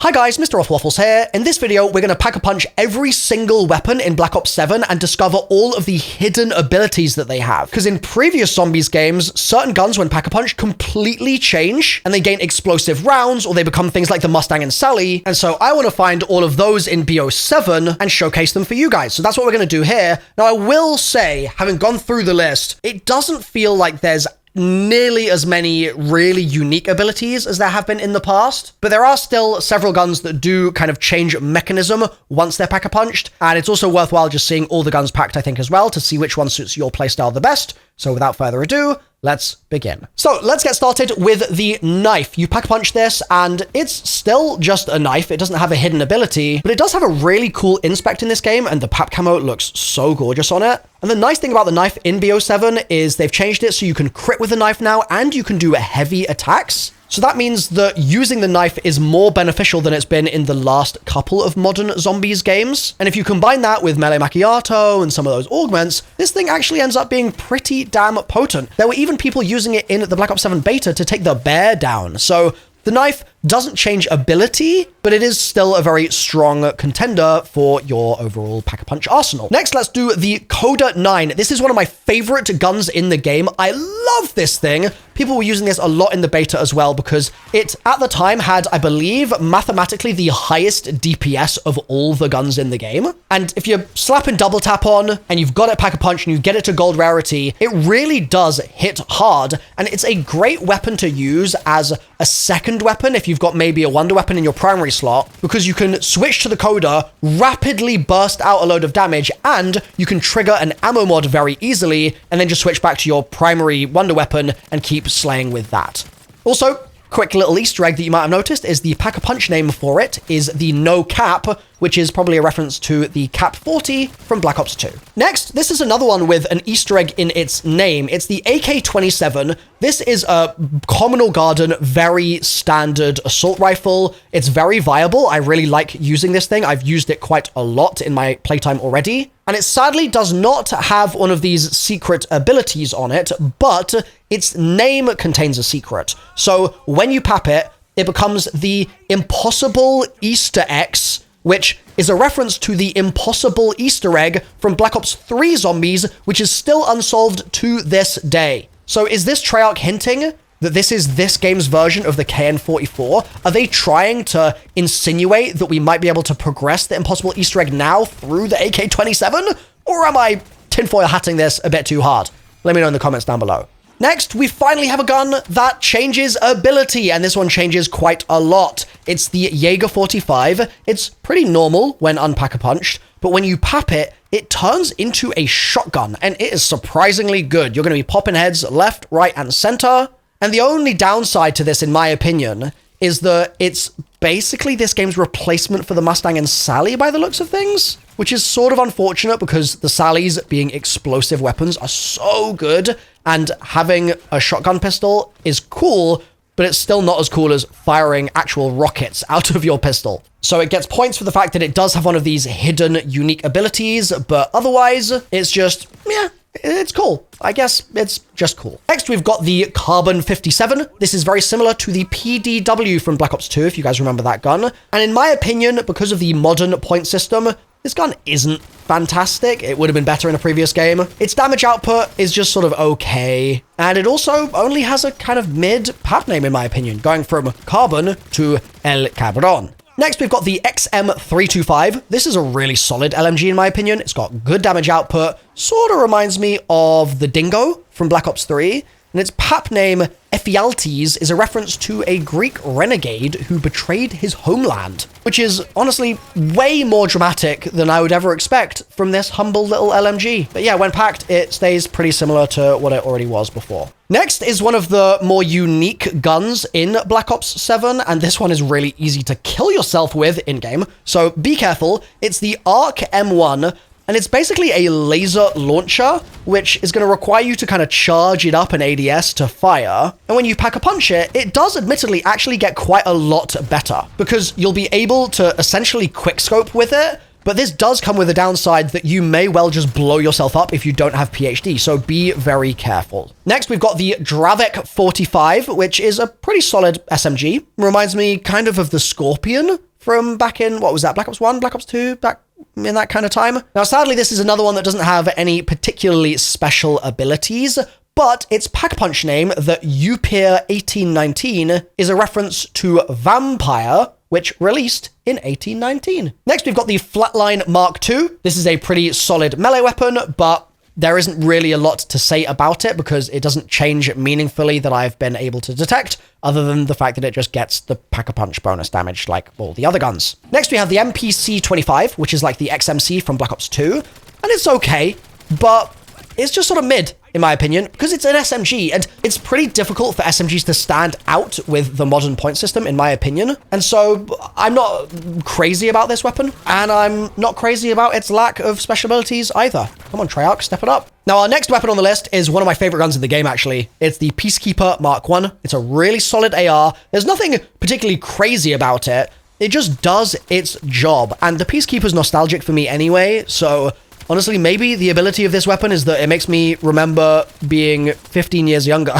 Hi guys, MrRoflWaffles here. In this video, we're going to pack-a-punch every single weapon in Black Ops 7 and discover all of the hidden abilities that they have. Because in previous Zombies games, certain guns when pack-a-punch completely change and they gain explosive rounds or they become things like the Mustang and Sally. And so I want to find all of those in BO7 and showcase them for you guys. So that's what we're going to do here. Now I will say, having gone through the list, it doesn't feel like there's nearly as many really unique abilities as there have been in the past, but there are still several guns that do kind of change mechanism once they're pack-a-punched, and it's also worthwhile just seeing all the guns packed, I think, as well, to see which one suits your playstyle the best. So without further ado, let's begin. So let's get started with the knife. You pack-a-punch this, and it's still just a knife. It doesn't have a hidden ability, but it does have a really cool inspect in this game, and the pap camo looks so gorgeous on it. And the nice thing about the knife in BO7 is they've changed it so you can crit with the knife now, and you can do heavy attacks. So that means that using the knife is more beneficial than it's been in the last couple of modern Zombies games. And if you combine that with Melee Macchiato and some of those augments, this thing actually ends up being pretty damn potent. There were even people using it in the Black Ops 7 beta to take the bear down. So the knife doesn't change ability, but it is still a very strong contender for your overall pack-a-punch arsenal. Next, let's do the Coda 9. This is one of my favorite guns in the game. I love this thing. People were using this a lot in the beta as well because it, at the time, had, I believe, mathematically the highest DPS of all the guns in the game. And if you slap and double tap on, and you've got it pack-a-punch and you get it to gold rarity, it really does hit hard. And it's a great weapon to use as a second weapon if you've got maybe a wonder weapon in your primary slot, because you can switch to the Coda, rapidly burst out a load of damage, and you can trigger an ammo mod very easily, and then just switch back to your primary wonder weapon and keep slaying with that. Also, quick little Easter egg that you might have noticed is the pack-a-punch name for it is the No Cap, which is probably a reference to the Cap 40 from Black Ops 2. Next, this is another one with an Easter egg in its name. It's the AK-27. This is a Communal Garden, very standard assault rifle. It's very viable. I really like using this thing. I've used it quite a lot in my playtime already. And it sadly does not have one of these secret abilities on it, but its name contains a secret. So when you pap it, it becomes the Impossible Easter X, which is a reference to the impossible Easter egg from Black Ops 3 Zombies, which is still unsolved to this day. So is this Treyarch hinting that this is this game's version of the KN-44? Are they trying to insinuate that we might be able to progress the impossible Easter egg now through the AK-27? Or am I tinfoil hatting this a bit too hard? Let me know in the comments down below. Next, we finally have a gun that changes ability, and this one changes quite a lot. It's the Jaeger 45. It's pretty normal when unpack-a-punched, but when you pap it, it turns into a shotgun, and it is surprisingly good. You're going to be popping heads left, right, and center. And the only downside to this, in my opinion, is that it's basically this game's replacement for the Mustang and Sally by the looks of things, which is sort of unfortunate because the Sallys being explosive weapons are so good, and having a shotgun pistol is cool, but it's still not as cool as firing actual rockets out of your pistol. So it gets points for the fact that it does have one of these hidden, unique abilities, but otherwise, it's just, yeah, it's cool. I guess it's just cool. Next, we've got the Carbon 57. This is very similar to the PDW from Black Ops 2, if you guys remember that gun. And in my opinion, because of the modern point system, this gun isn't fantastic. It would have been better in a previous game. Its damage output is just sort of okay. And it also only has a kind of mid pap name, in my opinion, going from Carbon to El Cabron. Next, we've got the XM325. This is a really solid LMG, in my opinion. It's got good damage output. Sort of reminds me of the Dingo from Black Ops 3. And its pap name, Ephialtes, is a reference to a Greek renegade who betrayed his homeland, which is honestly way more dramatic than I would ever expect from this humble little LMG. But yeah, when packed, it stays pretty similar to what it already was before. Next is one of the more unique guns in Black Ops 7, and this one is really easy to kill yourself with in-game, so be careful. It's the Arc M1, and it's basically a laser launcher, which is going to require you to kind of charge it up an ADS to fire. And when you pack-a-punch it, it does admittedly actually get quite a lot better, because you'll be able to essentially quickscope with it, But this does come with a downside that you may well just blow yourself up if you don't have PhD, so be very careful. Next, we've got the Dravek 45, which is a pretty solid SMG. Reminds me kind of the Scorpion from back in, what was that, Black Ops 1, Black Ops 2, back in that kind of time. Now, sadly, this is another one that doesn't have any particularly special abilities, but its pack-a-punch name, the Upir 1819, is a reference to Vampire, which released in 1819. Next, we've got the Flatline Mark II. This is a pretty solid melee weapon, but there isn't really a lot to say about it because it doesn't change meaningfully that I've been able to detect, other than the fact that it just gets the pack-a-punch bonus damage like all the other guns. Next, we have the MPC-25, which is like the XMC from Black Ops 2, and it's okay, but it's just sort of mid, in my opinion, because it's an SMG, and it's pretty difficult for SMGs to stand out with the modern point system, in my opinion. And so I'm not crazy about this weapon, and I'm not crazy about its lack of special abilities either. Come on, Treyarch, step it up. Now, our next weapon on the list is one of my favorite guns in the game, actually. It's the Peacekeeper Mark I. It's a really solid AR. There's nothing particularly crazy about it. It just does its job, and the Peacekeeper's nostalgic for me anyway, so honestly, maybe the ability of this weapon is that it makes me remember being 15 years younger.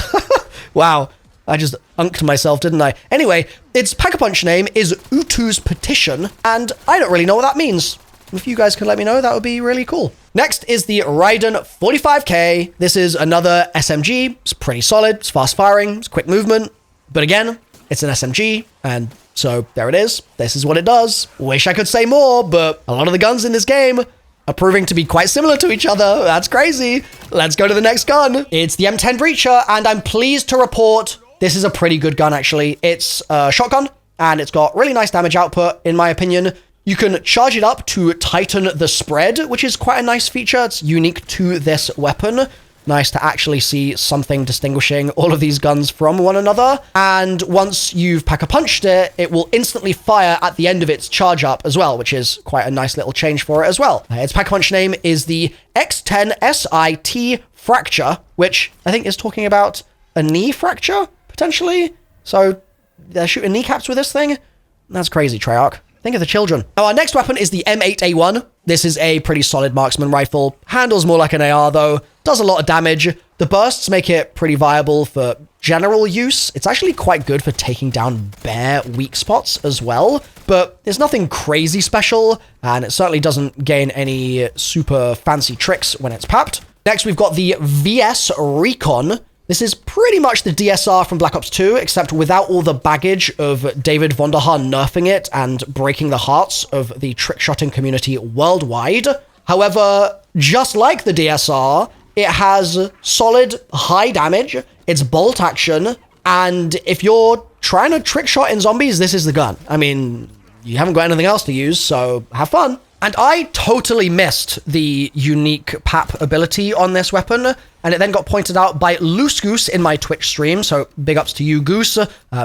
Wow, I just unked myself, didn't I? Anyway, its pack-a-punch name is Utu's Petition, and I don't really know what that means. If you guys can let me know, that would be really cool. Next is the Raiden 45K. This is another SMG. It's pretty solid, it's fast-firing, it's quick movement, but again, it's an SMG, and so there it is. This is what it does. Wish I could say more, but a lot of the guns in this game are proving to be quite similar to each other. That's crazy. Let's go to the next gun. It's the M10 Breacher, and I'm pleased to report this is a pretty good gun, actually. It's a shotgun, and it's got really nice damage output, in my opinion. You can charge it up to tighten the spread, which is quite a nice feature. It's unique to this weapon. Nice to actually see something distinguishing all of these guns from one another. And once you've pack-a-punched it, it will instantly fire at the end of its charge up as well, which is quite a nice little change for it as well. Its pack-a-punch name is the X10SIT Fracture, which I think is talking about a knee fracture, potentially. So they're shooting kneecaps with this thing? That's crazy, Treyarch. Think of the children. Now, our next weapon is the M8A1. This is a pretty solid marksman rifle. Handles more like an AR, though. Does a lot of damage. The bursts make it pretty viable for general use. It's actually quite good for taking down bare weak spots as well. But there's nothing crazy special, and it certainly doesn't gain any super fancy tricks when it's papped. Next, we've got the VS Recon. This is pretty much the DSR from Black Ops 2, except without all the baggage of David Vonderhaar nerfing it and breaking the hearts of the trick-shotting community worldwide. However, just like the DSR, it has solid high damage, it's bolt action, and if you're trying to trick shot in zombies, this is the gun. I mean, you haven't got anything else to use, so have fun. And I totally missed the unique PAP ability on this weapon, and it then got pointed out by Loose Goose in my Twitch stream, so big ups to you, Goose.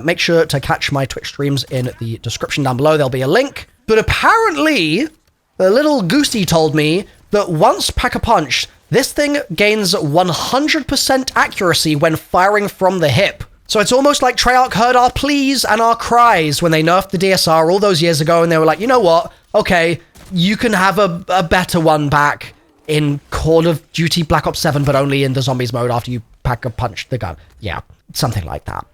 Make sure to catch my Twitch streams in the description down below. There'll be a link. But apparently, the little Goosey told me that once pack-a-punched, this thing gains 100% accuracy when firing from the hip. So it's almost like Treyarch heard our pleas and our cries when they nerfed the DSR all those years ago, and they were like, you know what? Okay, you can have a better one back in Call of Duty Black Ops 7, but only in the zombies mode after you pack-a-punch the gun. Yeah, something like that.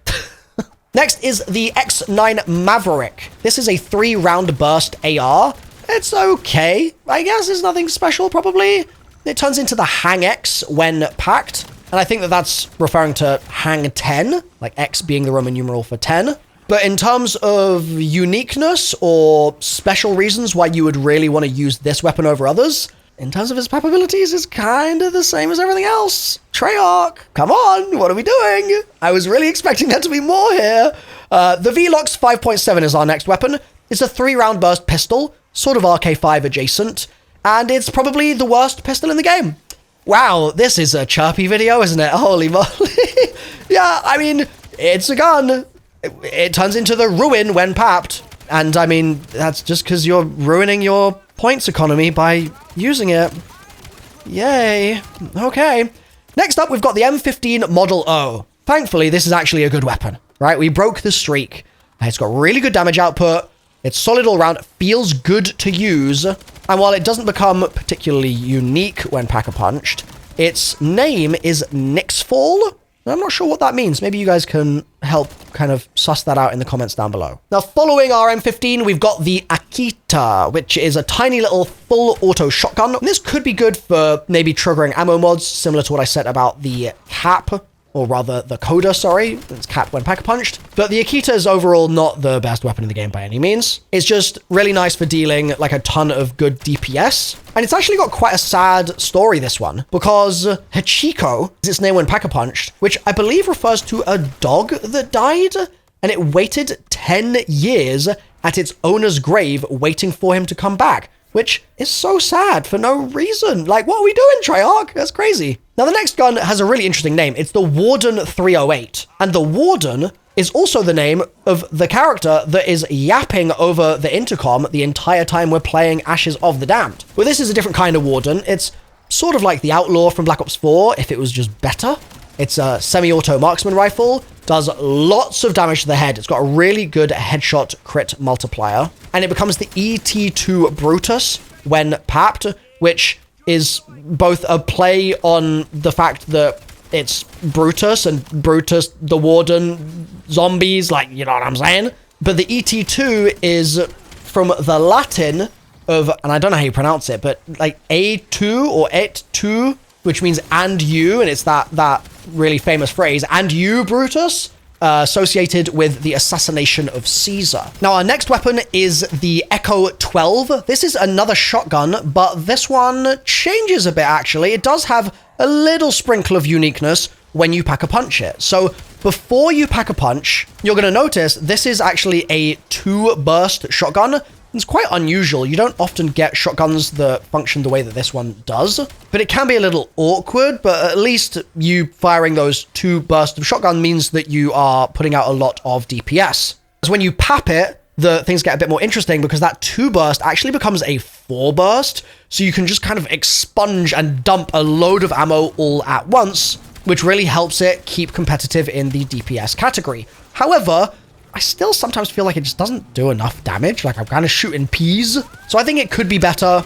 Next is the X9 Maverick. This is a 3-round burst AR. It's okay. I guess there's nothing special, probably. It turns into the Hang X when packed, and I think that that's referring to Hang 10, like X being the Roman numeral for 10. But in terms of uniqueness or special reasons why you would really want to use this weapon over others, in terms of its pap abilities, it's kind of the same as everything else. Treyarch, come on, what are we doing? I was really expecting there to be more here. The Velox 5.7 is our next weapon. It's a 3-round burst pistol, sort of RK5 adjacent, and it's probably the worst pistol in the game. Wow, this is a chirpy video, isn't it? Holy moly. Yeah, I mean, it's a gun. It turns into the Ruin when papped. And I mean, that's just because you're ruining your points economy by using it. Yay. Okay. Next up, we've got the M15 Model O. Thankfully, this is actually a good weapon, right? We broke the streak. It's got really good damage output. It's solid all around. Feels good to use. And while it doesn't become particularly unique when Pack-a-Punched, its name is Nixfall. I'm not sure what that means. Maybe you guys can help kind of suss that out in the comments down below. Now, following our M15, we've got the Akita, which is a tiny little full auto shotgun. And this could be good for maybe triggering ammo mods, similar to what I said about the Cap, or rather the Coda, sorry. It's capped when Pack-a-Punched. But the Akita is overall not the best weapon in the game by any means. It's just really nice for dealing like a ton of good DPS. And it's actually got quite a sad story, this one, because Hachiko is its name when Pack-a-Punched, which I believe refers to a dog that died, and it waited 10 years at its owner's grave waiting for him to come back, which is so sad for no reason. Like, what are we doing, Treyarch? That's crazy. Now, the next gun has a really interesting name. It's the Warden 308. And the Warden is also the name of the character that is yapping over the intercom the entire time we're playing Ashes of the Damned. Well, this is a different kind of Warden. It's sort of like the Outlaw from Black Ops 4, if it was just better. It's a semi-auto marksman rifle, does lots of damage to the head. It's got a really good headshot crit multiplier. And it becomes the ET2 Brutus when papped, which is both a play on the fact that it's Brutus and Brutus, the Warden, zombies, like, you know what I'm saying? But the ET2 is from the Latin of, and I don't know how you pronounce it, but like A2 or Et2, which means and you, and it's that really famous phrase, and you, Brutus, associated with the assassination of Caesar. Now, our next weapon is the Echo 12. This is another shotgun, but this one changes a bit, actually. It does have a little sprinkle of uniqueness when you Pack-a-Punch it. So before you Pack-a-Punch, you're going to notice this is actually a 2-burst shotgun. It's quite unusual. You don't often get shotguns that function the way that this one does, but it can be a little awkward, but at least you firing those 2 bursts of shotgun means that you are putting out a lot of DPS. So when you pap it, the things get a bit more interesting because that 2 burst actually becomes a 4 burst, so you can just kind of expunge and dump a load of ammo all at once, which really helps it keep competitive in the DPS category. However, I still sometimes feel like it just doesn't do enough damage. Like, I'm kind of shooting peas. So I think it could be better,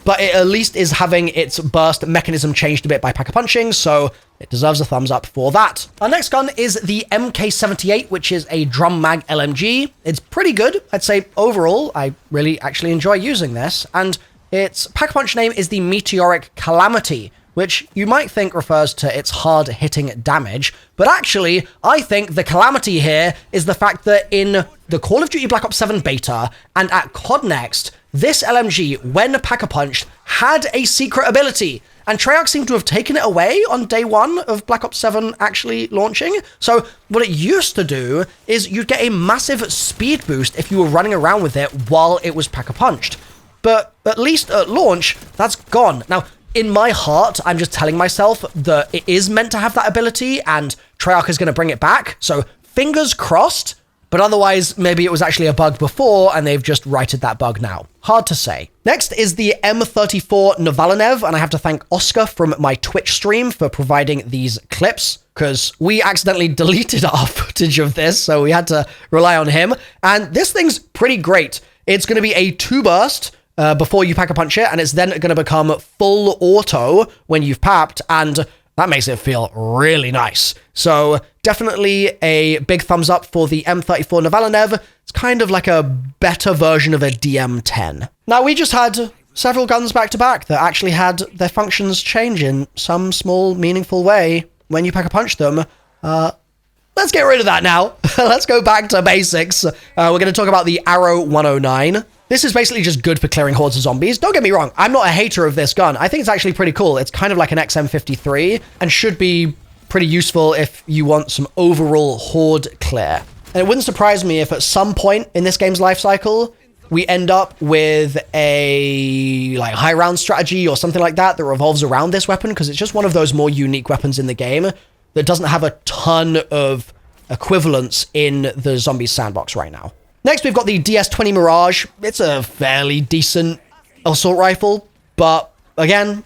but it at least is having its burst mechanism changed a bit by Pack-a-Punching, so it deserves a thumbs up for that. Our next gun is the MK78, which is a drum mag LMG. It's pretty good. I'd say overall, I really actually enjoy using this. And its Pack-a-Punch name is the Meteoric Calamity, which you might think refers to its hard-hitting damage, but actually, I think the calamity here is the fact that in the Call of Duty Black Ops 7 beta and at COD Next, this LMG, when Pack-a-Punched, had a secret ability, and Treyarch seemed to have taken it away on day 1 of Black Ops 7 actually launching. So what it used to do is you'd get a massive speed boost if you were running around with it while it was Pack-a-Punched. But at least at launch, that's gone. Now, in my heart, I'm just telling myself that it is meant to have that ability and Treyarch is going to bring it back. So fingers crossed, but otherwise maybe it was actually a bug before and they've just righted that bug now. Hard to say. Next is the M34 Novalanev, and I have to thank Oscar from my Twitch stream for providing these clips because we accidentally deleted our footage of this, so we had to rely on him. And this thing's pretty great. It's going to be a 2-burst before you Pack-a-Punch it, and it's then going to become full auto when you've papped, and that makes it feel really nice. So definitely a big thumbs up for the M34 Novalanev. It's kind of like a better version of a DM10. Now, we just had several guns back to back that actually had their functions change in some small, meaningful way when you Pack-a-Punch them. Let's get rid of that now. Let's go back to basics. We're going to talk about the Arrow 109. This is basically just good for clearing hordes of zombies. Don't get me wrong, I'm not a hater of this gun. I think it's actually pretty cool. It's kind of like an XM53 and should be pretty useful if you want some overall horde clear. And it wouldn't surprise me if at some point in this game's life cycle, we end up with a like high round strategy or something like that that revolves around this weapon, because it's just one of those more unique weapons in the game that doesn't have a ton of equivalents in the Zombies sandbox right now. Next, we've got the DS-20 Mirage. It's a fairly decent assault rifle, but again,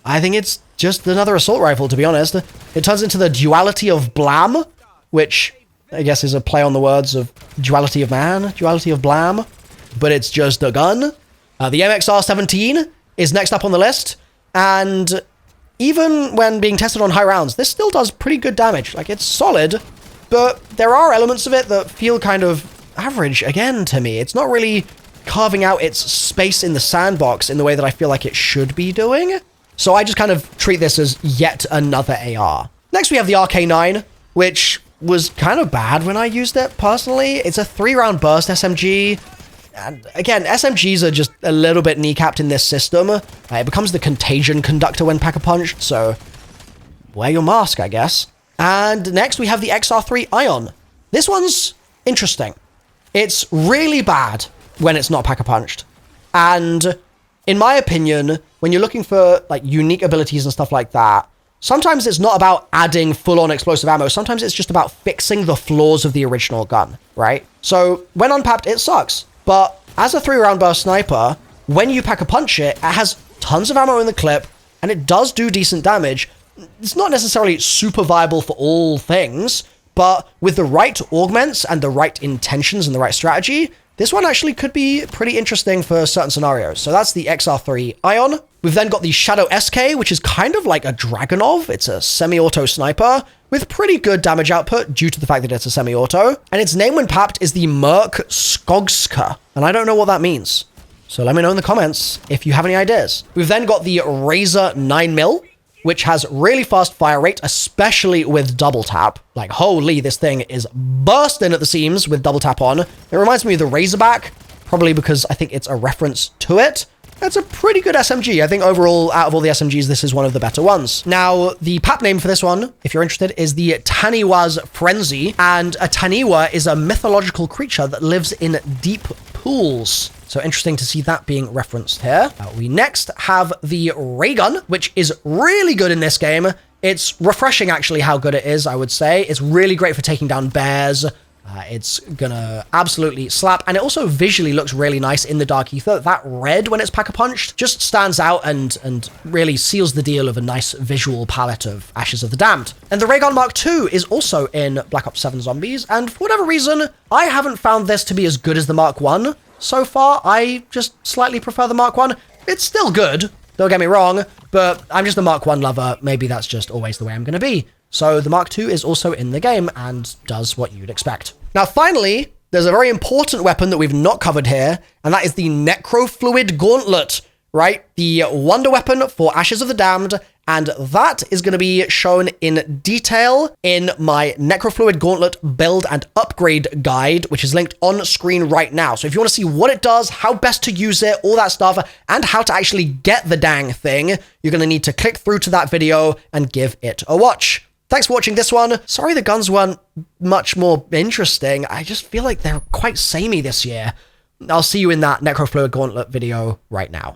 I think it's just another assault rifle, to be honest. It turns into the duality of Blam, which I guess is a play on the words of duality of man, duality of Blam, but it's just a gun. The MXR-17 is next up on the list, and even when being tested on high rounds, this still does pretty good damage. Like, it's solid, but there are elements of it that feel kind of average again to me. It's not really carving out its space in the sandbox in the way that I feel like it should be doing. So I just kind of treat this as yet another AR. Next, we have the RK9, which was kind of bad when I used it, personally. It's a 3-round burst SMG. And again, SMGs are just a little bit kneecapped in this system. It becomes the contagion conductor when pack-a-punched, so wear your mask, I guess. And next, we have the XR3 Ion. This one's interesting. It's really bad when it's not pack-a-punched. And in my opinion, when you're looking for like unique abilities and stuff like that, sometimes it's not about adding full-on explosive ammo. Sometimes it's just about fixing the flaws of the original gun, right? So when unpapped, it sucks. But as a 3-round burst sniper, when you pack-a-punch it, it has tons of ammo in the clip, and it does do decent damage. It's not necessarily super viable for all things, but with the right augments and the right intentions and the right strategy, this one actually could be pretty interesting for certain scenarios. So that's the XR3 Ion. We've then got the Shadow SK, which is kind of like a Dragunov. It's a semi-auto sniper with pretty good damage output due to the fact that it's a semi-auto. And its name when papped is the Merc Skogska. And I don't know what that means. So let me know in the comments if you have any ideas. We've then got the Razor 9mm, which has really fast fire rate, especially with double tap. Like, holy, this thing is bursting at the seams with double tap on. It reminds me of the Razorback, probably because I think it's a reference to it. That's a pretty good SMG. I think overall, out of all the SMGs, this is one of the better ones. Now, the pap name for this one, if you're interested, is the Taniwa's Frenzy. And a Taniwa is a mythological creature that lives in deep pools. So interesting to see that being referenced here. We next have the ray gun, which is really good in this game. It's refreshing, actually, how good it is, I would say. It's really great for taking down bears. It's gonna absolutely slap. And it also visually looks really nice in the dark ether. That red, when it's pack-a-punched, just stands out and really seals the deal of a nice visual palette of Ashes of the Damned. And the Ray Gun Mark II is also in Black Ops 7 Zombies. And for whatever reason, I haven't found this to be as good as the Mark I. So far, I just slightly prefer the Mark I. It's still good, don't get me wrong, but I'm just a Mark I lover. Maybe that's just always the way I'm going to be. So the Mark II is also in the game and does what you'd expect. Now, finally, there's a very important weapon that we've not covered here, and that is the Necrofluid Gauntlet, right? The wonder weapon for Ashes of the Damned, and that is going to be shown in detail in my Necrofluid Gauntlet build and upgrade guide, which is linked on screen right now. So if you want to see what it does, how best to use it, all that stuff, and how to actually get the dang thing, you're going to need to click through to that video and give it a watch. Thanks for watching this one. Sorry the guns weren't much more interesting. I just feel like they're quite samey this year. I'll see you in that Necrofluid Gauntlet video right now.